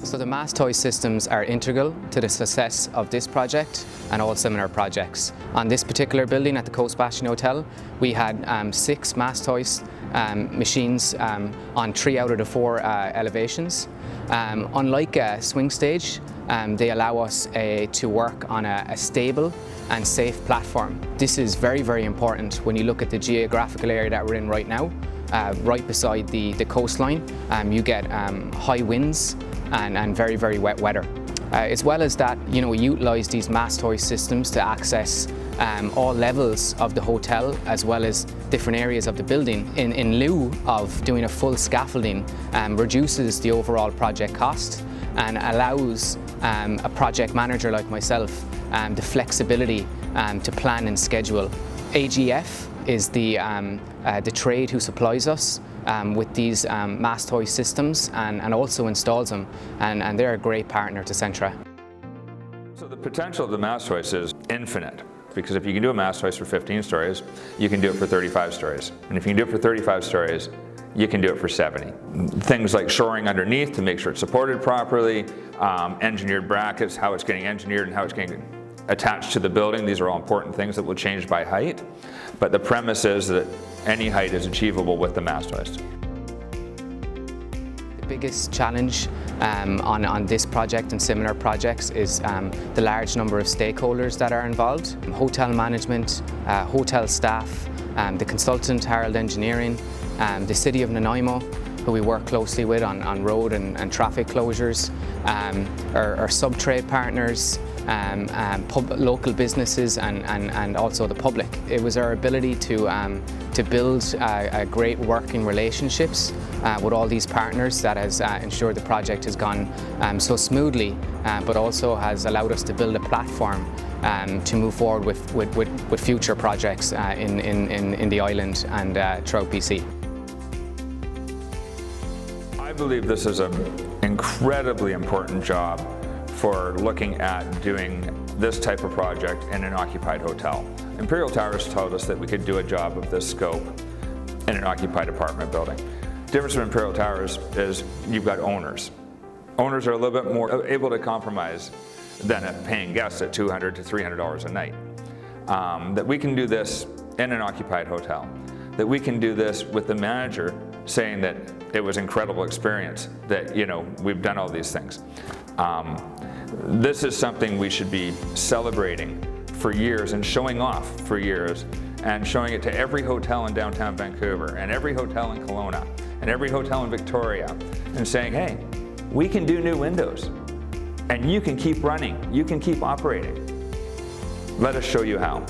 So the Mast Hoist systems are integral to the success of this project and all similar projects. On this particular building at the Coast Bastion Hotel, we had 6 Mast Hoist machines on 3 out of the 4 elevations. Unlike a swing stage, they allow us to work on a stable and safe platform. This is very, very important when you look at the geographical area that we're in right now. Right beside the coastline, you get high winds and very, very wet weather. As well as that, we utilise these Mast Hoist systems to access all levels of the hotel as well as different areas of the building in lieu of doing a full scaffolding. Reduces the overall project cost and allows a project manager like myself the flexibility to plan and schedule. AGF is the trade who supplies us with these Mast Hoist systems and also installs them, and they're a great partner to Centra. So the potential of the Mast Hoist is infinite, because if you can do a Mast Hoist for 15 stories, you can do it for 35 stories. And if you can do it for 35 stories, you can do it for 70. Things like shoring underneath to make sure it's supported properly, engineered brackets, how it's getting engineered and how it's getting attached to the building. These are all important things that will change by height, but the premise is that any height is achievable with the Mast Hoist. The biggest challenge on this project and similar projects is the large number of stakeholders that are involved. Hotel management, hotel staff, the consultant Harold Engineering, the City of Nanaimo, who we work closely with on road and traffic closures, our sub-trade partners, local businesses and also the public. It was our ability to build great working relationships with all these partners that has ensured the project has gone so smoothly, but also has allowed us to build a platform to move forward with future projects in the island and throughout BC. I believe this is an incredibly important job for looking at doing this type of project in an occupied hotel. Imperial Towers told us that we could do a job of this scope in an occupied apartment building. The difference with Imperial Towers is you've got owners. Owners are a little bit more able to compromise than a paying guest at $200 to $300 a night. That we can do this in an occupied hotel. That we can do this with the manager saying that it was an incredible experience, that we've done all these things. This is something we should be celebrating for years and showing off for years, and showing it to every hotel in downtown Vancouver and every hotel in Kelowna and every hotel in Victoria, and saying, hey, we can do new windows and you can keep running, you can keep operating. Let us show you how.